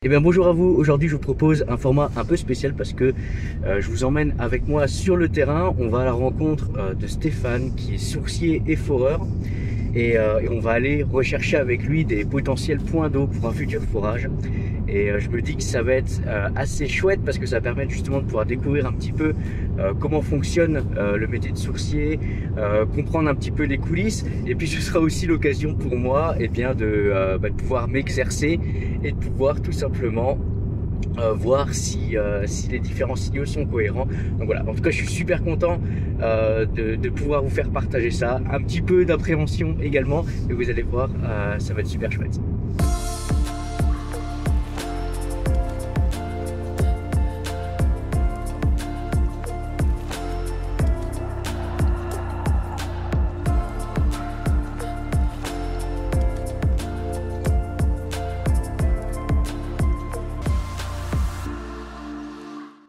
Eh bien bonjour à vous, aujourd'hui je vous propose un format un peu spécial parce que je vous emmène avec moi sur le terrain. On va à la rencontre de Stéphane qui est sourcier et foreur et on va aller rechercher avec lui des potentiels points d'eau pour un futur forage. Et je me dis que ça va être assez chouette parce que ça va permettre justement de pouvoir découvrir un petit peu comment fonctionne le métier de sourcier, comprendre un petit peu les coulisses, et puis ce sera aussi l'occasion pour moi de pouvoir m'exercer et de pouvoir tout simplement voir si les différents signaux sont cohérents. Donc voilà, en tout cas je suis super content de pouvoir vous faire partager ça, un petit peu d'appréhension également, mais vous allez voir, ça va être super chouette.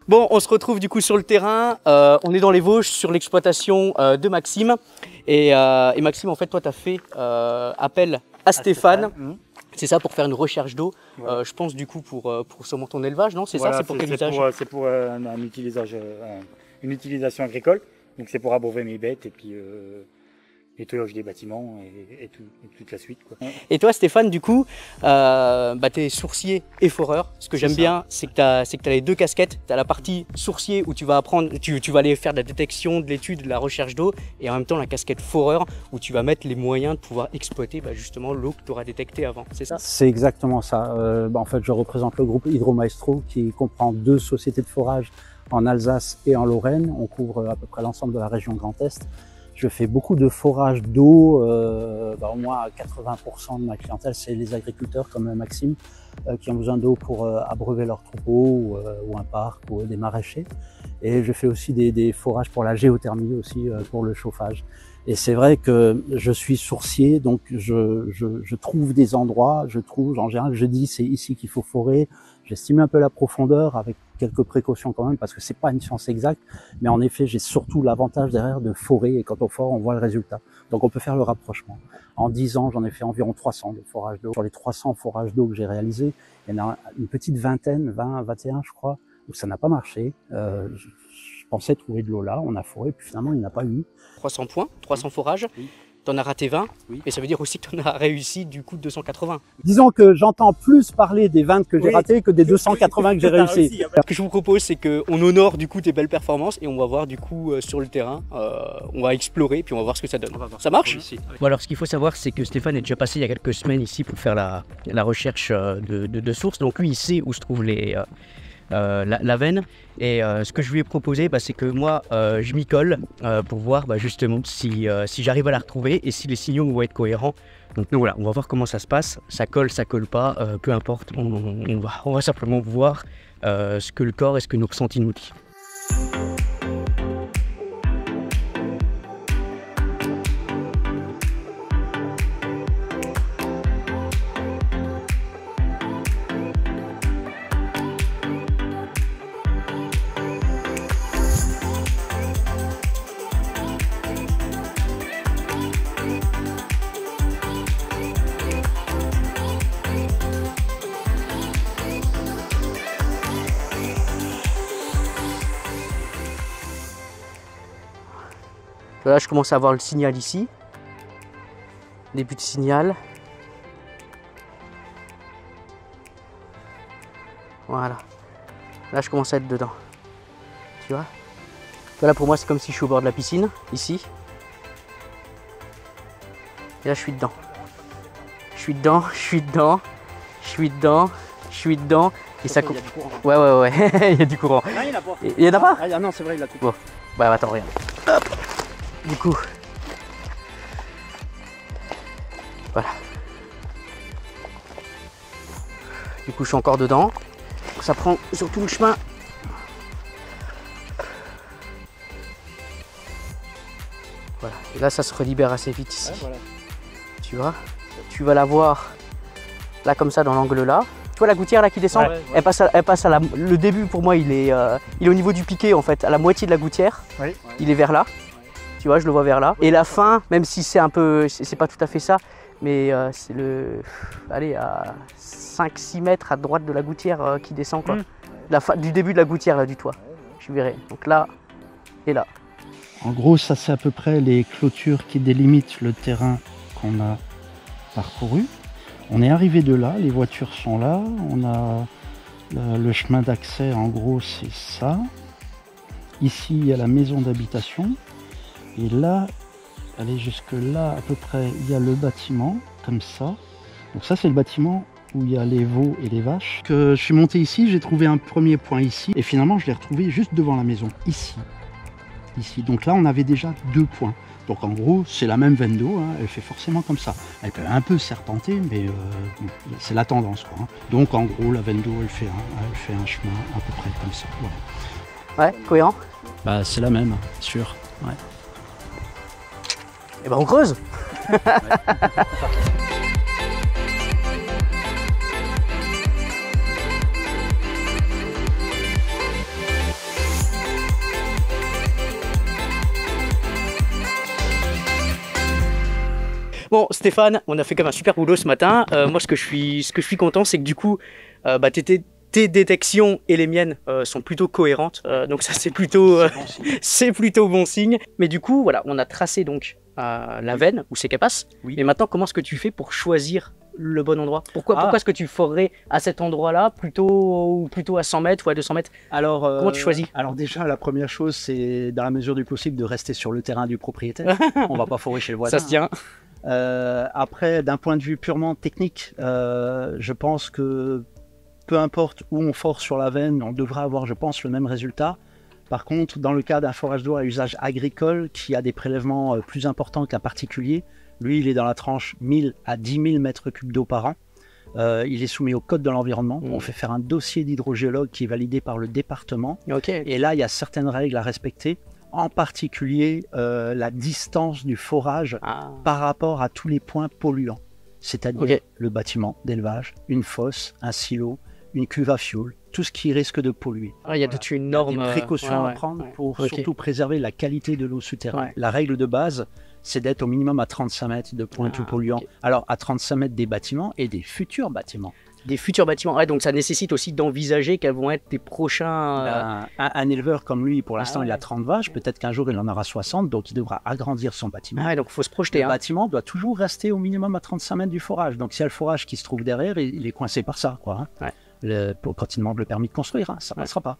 Bon, on se retrouve du coup sur le terrain, on est dans les Vosges sur l'exploitation de Maxime. Et Maxime, en fait, toi tu as fait appel à Stéphane, c'est ça, pour faire une recherche d'eau, ouais. Je pense du coup pour sûrement ton élevage, non? C'est voilà, ça, c'est pour quel usage? C'est pour une utilisation agricole, donc c'est pour abreuver mes bêtes et puis nettoyage des bâtiments et toute la suite, quoi. Et toi Stéphane, du coup, tu es sourcier et foreur. Ce que j'aime bien, c'est que tu as les deux casquettes. Tu as la partie sourcier où tu vas apprendre, tu vas aller faire de la détection, de l'étude, de la recherche d'eau, et en même temps la casquette foreur où tu vas mettre les moyens de pouvoir exploiter justement l'eau que tu auras détectée avant, c'est ça? C'est exactement ça. En fait, je représente le groupe Hydromaestro qui comprend 2 sociétés de forage en Alsace et en Lorraine. On couvre à peu près l'ensemble de la région Grand Est. Je fais beaucoup de forage d'eau, au moins 80% de ma clientèle, c'est les agriculteurs comme Maxime, qui ont besoin d'eau pour abreuver leurs troupeaux ou un parc ou des maraîchers. Et je fais aussi des forages pour la géothermie aussi, pour le chauffage. Et c'est vrai que je suis sourcier, donc je trouve des endroits, en général, je dis c'est ici qu'il faut forer. J'estime un peu la profondeur avec quelques précautions quand même parce que c'est pas une science exacte, mais en effet j'ai surtout l'avantage derrière de forer et quand on fore on voit le résultat. Donc on peut faire le rapprochement. En 10 ans j'en ai fait environ 300 de forages d'eau. Sur les 300 forages d'eau que j'ai réalisés, il y en a une petite vingtaine, 20, 21 je crois, où ça n'a pas marché. Je pensais trouver de l'eau là, on a foré, puis finalement il n'y en a pas eu. 300 points, 300 forages. Oui. Tu en as raté 20, oui. Et ça veut dire aussi que tu en as réussi du coup 280. Disons que j'entends plus parler des 20 que j'ai ratés que des 280 que j'ai réussi. Ce que je vous propose, c'est qu'on honore du coup tes belles performances et on va voir du coup sur le terrain, on va explorer puis on va voir ce que ça donne. Ça marche? Bon, alors ce qu'il faut savoir, c'est que Stéphane est déjà passé il y a quelques semaines ici pour faire la recherche de sources. Donc lui il sait où se trouvent la veine, et ce que je lui ai proposé, c'est que moi je m'y colle pour voir justement si j'arrive à la retrouver et si les signaux vont être cohérents. Donc voilà, on va voir comment ça se passe, ça colle pas, peu importe, on va simplement voir ce que le corps et ce que nos ressentis nous disent. Là, je commence à avoir le signal ici. Début de signal. Voilà. Là, je commence à être dedans. Tu vois? Là, pour moi, c'est comme si je suis au bord de la piscine, ici. Et là, je suis dedans. Je suis dedans, je suis dedans, je suis dedans, je suis dedans. Et ça coupe. Ouais. Il y a du courant. Non, il n'y en a pas. Il y en a pas? Ah non, c'est vrai, il a coupé. Bon. Bah, attends, regarde. Hop. Du coup, voilà. Du coup, je suis encore dedans. Ça prend sur tout le chemin. Voilà. Et là, ça se relibère assez vite ici. Ouais, voilà. Tu vois, tu vas la voir là comme ça dans l'angle là. Tu vois la gouttière là qui descend, ouais. Elle passe à le début pour moi il est au niveau du piquet en fait, à la moitié de la gouttière. Ouais. Il est vers là. Tu vois, je le vois vers là. Et la fin, même si c'est un peu, c'est pas tout à fait ça, mais c'est allez, à 5-6 mètres à droite de la gouttière qui descend, quoi. Du début de la gouttière, là, du toit. Je verrai. Donc là et là. En gros, ça c'est à peu près les clôtures qui délimitent le terrain qu'on a parcouru. On est arrivé de là, les voitures sont là, on a le chemin d'accès, en gros c'est ça. Ici il y a la maison d'habitation et là, allez jusque là à peu près, il y a le bâtiment comme ça. Donc ça c'est le bâtiment où il y a les veaux et les vaches. Je suis monté ici, j'ai trouvé un premier point ici et finalement je l'ai retrouvé juste devant la maison, ici. Donc là on avait déjà 2 points. Donc en gros c'est la même veine d'eau, hein, elle fait forcément comme ça. Elle peut un peu serpenter mais c'est la tendance, quoi, hein. Donc en gros la veine d'eau elle fait un chemin à peu près comme ça. Voilà. Ouais, cohérent. Bah c'est la même, sûr. Ouais. Et ben on creuse. Bon Stéphane, on a fait comme un super boulot ce matin. Moi ce que je suis content, c'est que du coup tes détections et les miennes sont plutôt cohérentes. Donc ça c'est plutôt c'est plutôt bon signe. Mais du coup voilà, on a tracé donc la veine où c'est qu'elle passe. Oui. Et maintenant comment est-ce que tu fais pour choisir le bon endroit? Pourquoi est-ce que tu forerais à cet endroit-là plutôt à 100 mètres ou à 200 mètres? Alors, comment tu choisis? Alors déjà, la première chose, c'est dans la mesure du possible de rester sur le terrain du propriétaire. On va pas forer chez le voisin. Ça se tient. Après, d'un point de vue purement technique, je pense que peu importe où on fore sur la veine, on devra avoir, je pense, le même résultat. Par contre, dans le cas d'un forage d'eau à usage agricole qui a des prélèvements plus importants qu'un particulier, lui, il est dans la tranche 1000 à 10 000 mètres cubes d'eau par an. Il est soumis au code de l'environnement. On fait faire un dossier d'hydrogéologue qui est validé par le département. Okay. Et là, il y a certaines règles à respecter, en particulier la distance du forage par rapport à tous les points polluants. C'est-à-dire le bâtiment d'élevage, une fosse, un silo, une cuve à fioul, tout ce qui risque de polluer. Il y a toute une norme. Il y a des précautions à prendre pour surtout préserver la qualité de l'eau souterraine. La règle de base, c'est d'être au minimum à 35 mètres de points tout polluants. Alors à 35 mètres des bâtiments et des futurs bâtiments. Des futurs bâtiments, ouais, donc ça nécessite aussi d'envisager quels vont être tes prochains... Un éleveur comme lui, pour l'instant, il a 30 vaches, peut-être qu'un jour il en aura 60, donc il devra agrandir son bâtiment. Ah ouais, donc il faut se projeter. Le bâtiment doit toujours rester au minimum à 35 mètres du forage. Donc s'il y a le forage qui se trouve derrière, il est coincé par ça, quoi, hein. Quand il demande le permis de construire, hein, ça ne passera pas.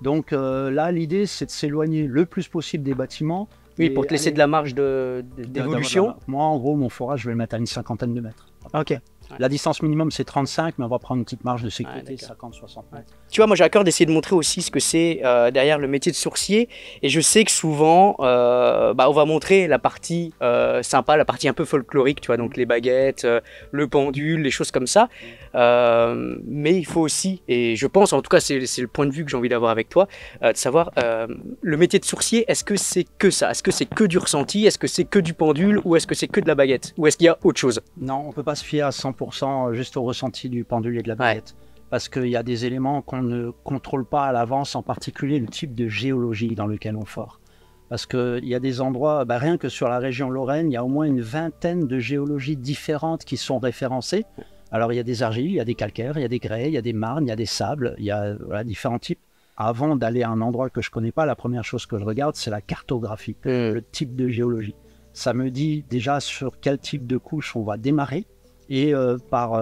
Donc là, l'idée, c'est de s'éloigner le plus possible des bâtiments. Oui, pour te laisser de la marge d'évolution. Moi, en gros, mon forage, je vais le mettre à une 50aine de mètres. Ok. La distance minimum, c'est 35, mais on va prendre une petite marge de sécurité, 50-60 mètres. Tu vois, moi, j'ai à cœur d'essayer de montrer aussi ce que c'est derrière le métier de sourcier. Et je sais que souvent, on va montrer la partie sympa, la partie un peu folklorique, tu vois, donc les baguettes, le pendule, les choses comme ça. Mais il faut aussi, et je pense, en tout cas, c'est le point de vue que j'ai envie d'avoir avec toi, de savoir, le métier de sourcier, est-ce que c'est que ça? Est-ce que c'est que du ressenti? Est-ce que c'est que du pendule? Ou est-ce que c'est que de la baguette? Ou est-ce qu'il y a autre chose? Non, on ne peut pas se fier à 100% juste au ressenti du pendule et de la baguette. Parce qu'il y a des éléments qu'on ne contrôle pas à l'avance, en particulier le type de géologie dans lequel on fore. Parce qu'il y a des endroits, rien que sur la région Lorraine, il y a au moins une vingtaine de géologies différentes qui sont référencées. Alors il y a des argiles, il y a des calcaires, il y a des grès, il y a des marnes, il y a des sables, il y a différents types. Avant d'aller à un endroit que je ne connais pas, la première chose que je regarde, c'est la cartographie, le type de géologie. Ça me dit déjà sur quel type de couche on va démarrer. Et par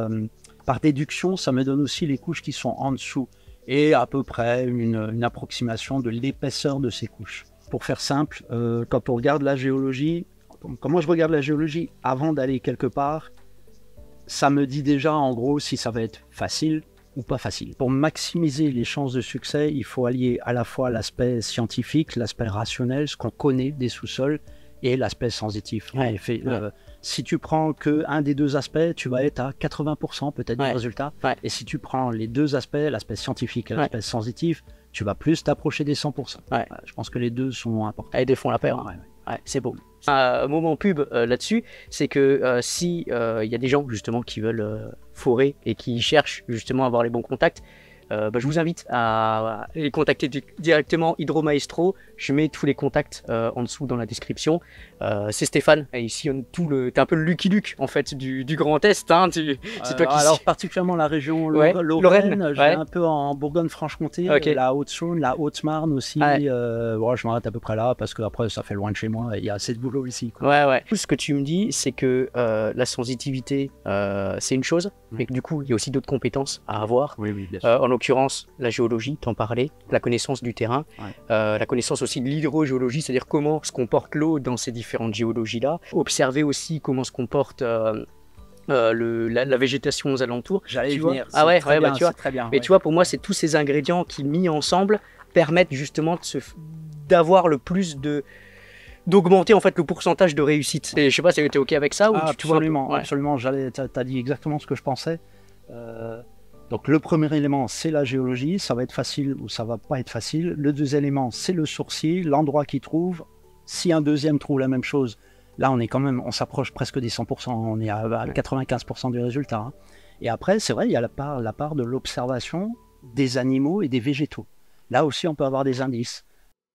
déduction, ça me donne aussi les couches qui sont en dessous et à peu près une approximation de l'épaisseur de ces couches. Pour faire simple, quand on regarde la géologie, comment je regarde la géologie avant d'aller quelque part, ça me dit déjà en gros si ça va être facile ou pas facile. Pour maximiser les chances de succès, il faut allier à la fois l'aspect scientifique, l'aspect rationnel, ce qu'on connaît des sous-sols, et l'aspect sensitif. Si tu prends qu'un des deux aspects, tu vas être à 80% peut-être du résultat. Et si tu prends les deux aspects, l'aspect scientifique et l'aspect sensitif, tu vas plus t'approcher des 100%. Je pense que les deux sont importants. Et des fonds la paire. C'est beau. Un moment pub là-dessus, c'est que si y a des gens justement qui veulent forer et qui cherchent justement à avoir les bons contacts, je vous invite à les contacter directement, Hydro Maestro. Je mets tous les contacts en dessous dans la description. C'est Stéphane, et ici t'es un peu le Lucky Luke en fait du Grand Est. Hein, c'est toi qui... Alors particulièrement la région Lorraine, je vais un peu en Bourgogne-Franche-Comté, la Haute-Saône, la Haute-Marne aussi. Je m'arrête à peu près là parce que après ça fait loin de chez moi et il y a assez de boulot ici, quoi. Tout ce que tu me dis, c'est que la sensitivité, c'est une chose, mais que du coup il y a aussi d'autres compétences à avoir. Oui, bien sûr. En l'occurrence, la géologie, t'en parlais, la connaissance du terrain, la connaissance aussi de l'hydrogéologie, c'est-à-dire comment se comporte l'eau dans ces différentes géologies-là. Observer aussi comment se comporte la végétation aux alentours. J'allais y venir. Tu vois. Très bien. Mais tu vois, pour moi, c'est tous ces ingrédients qui, mis ensemble, permettent justement d'avoir le plus d'augmenter en fait le pourcentage de réussite. Et je sais pas si tu es ok avec ça ou absolument, absolument. T'as dit exactement ce que je pensais. Donc le premier élément, c'est la géologie, ça va être facile ou ça va pas être facile. Le deuxième élément, c'est le sourcier, l'endroit qu'il trouve. Si un deuxième trouve la même chose, là on s'approche presque des 100%, on est à 95% du résultat. Hein. Et après, c'est vrai, il y a la part de l'observation des animaux et des végétaux. Là aussi, on peut avoir des indices.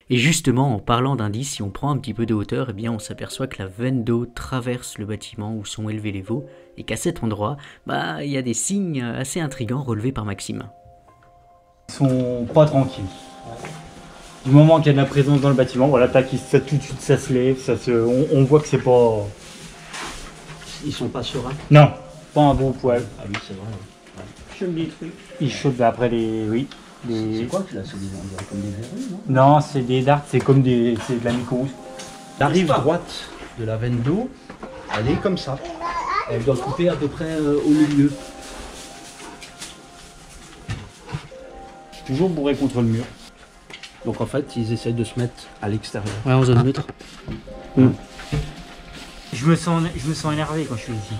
Et justement, en parlant d'indices, si on prend un petit peu de hauteur, eh bien on s'aperçoit que la veine d'eau traverse le bâtiment où sont élevés les veaux, et qu'à cet endroit, il y a des signes assez intrigants relevés par Maxime. Ils sont pas tranquilles. Du moment qu'il y a de la présence dans le bâtiment, voilà, tout de suite ça se lève, on voit que c'est pas... Ils sont pas sereins? Non, pas un beau poil. Ah oui, c'est vrai. Ils chauffent après les... Oui. C'est quoi là? C'est comme des verrues, non? Non, c'est des dards, c'est de la mycose. La rive droite de la veine d'eau, elle est comme ça. Elle doit couper à peu près au milieu. Toujours bourré contre le mur. Donc en fait, ils essayent de se mettre à l'extérieur. Ouais, en zone neutre. Je me sens énervé quand je suis ici.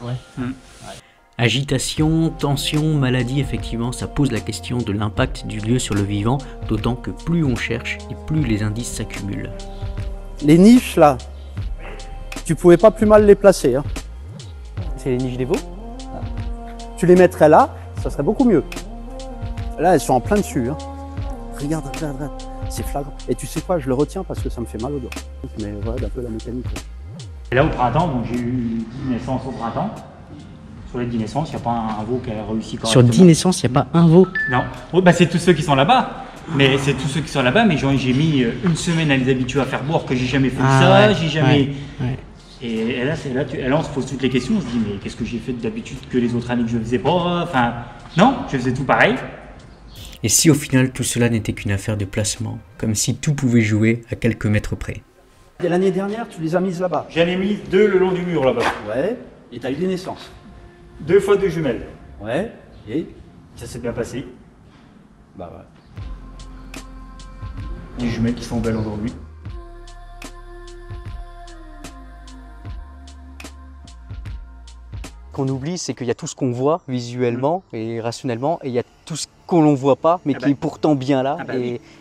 Ouais. Agitation, tension, maladie, effectivement, ça pose la question de l'impact du lieu sur le vivant, d'autant que plus on cherche et plus les indices s'accumulent. Les niches là, tu pouvais pas plus mal les placer. Hein. C'est les niches des veaux. Tu les mettrais là, ça serait beaucoup mieux. Là, elles sont en plein dessus. Hein. Regarde, c'est flagrant. Et tu sais quoi, je le retiens parce que ça me fait mal au doigt. Mais voilà, un peu la mécanique. Et là au printemps, donc j'ai eu 10 naissances au printemps. Sur les 10 naissances, il n'y a pas un veau qui a réussi correctement. Sur 10 naissances, il n'y a pas un veau? Non. C'est tous ceux qui sont là-bas. Mais j'ai mis une semaine à les habituer à faire boire, que j'ai jamais fait j'ai jamais... Et là, on se pose toutes les questions, on se dit mais qu'est-ce que j'ai fait d'habitude que les autres années que je faisais pas? Enfin, non, je faisais tout pareil. Et si au final tout cela n'était qu'une affaire de placement, comme si tout pouvait jouer à quelques mètres près. Et l'année dernière, tu les as mises là-bas? J'en ai mis 2 le long du mur là-bas. Ouais, et tu as eu des naissances? 2 fois 2 jumelles. Ouais, et ça s'est bien passé. Bah ouais. Des jumelles qui sont belles aujourd'hui. Qu'on oublie, c'est qu'il y a tout ce qu'on voit visuellement et rationnellement, et il y a tout ce qu'on ne voit pas, mais qui est pourtant bien là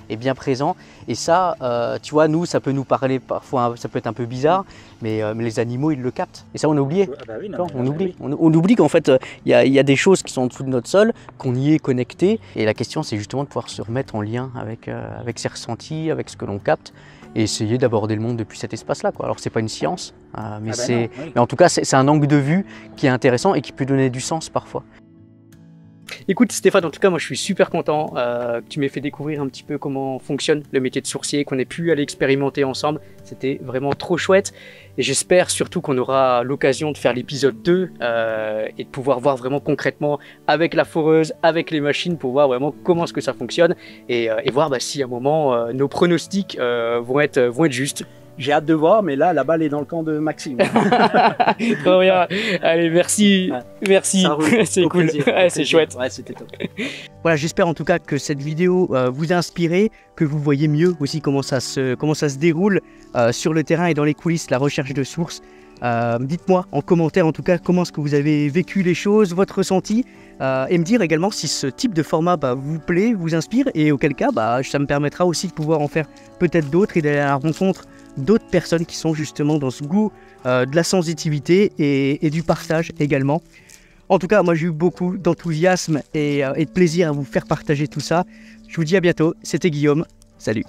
et bien présent. Et ça, tu vois, nous, ça peut nous parler parfois, ça peut être un peu bizarre, mais les animaux, ils le captent. Et ça, on a oublié. On oublie qu'en fait, il y a des choses qui sont en dessous de notre sol, qu'on y est connecté. Et la question, c'est justement de pouvoir se remettre en lien avec ses ressentis, avec ce que l'on capte, et essayer d'aborder le monde depuis cet espace-là. Alors, c'est pas une science, mais mais en tout cas, c'est un angle de vue qui est intéressant et qui peut donner du sens parfois. Écoute Stéphane, en tout cas moi je suis super content que tu m'aies fait découvrir un petit peu comment fonctionne le métier de sourcier, qu'on ait pu aller expérimenter ensemble, c'était vraiment trop chouette et j'espère surtout qu'on aura l'occasion de faire l'épisode 2 et de pouvoir voir vraiment concrètement avec la foreuse, avec les machines pour voir vraiment comment est-ce que ça fonctionne et voir si à un moment nos pronostics vont être justes. J'ai hâte de voir, mais là, la balle est dans le camp de Maxime. Trop bien. Allez, merci. Merci. C'est cool. C'est chouette. Ouais, c'était top. Voilà, j'espère en tout cas que cette vidéo vous a inspiré, que vous voyez mieux aussi comment ça se déroule sur le terrain et dans les coulisses, la recherche de sources. Dites-moi en commentaire en tout cas comment est-ce que vous avez vécu les choses, votre ressenti, et me dire également si ce type de format vous plaît, vous inspire, et auquel cas ça me permettra aussi de pouvoir en faire peut-être d'autres et d'aller à la rencontre d'autres personnes qui sont justement dans ce goût de la sensitivité et du partage également. En tout cas, moi j'ai eu beaucoup d'enthousiasme et de plaisir à vous faire partager tout ça. Je vous dis à bientôt, c'était Guillaume, salut.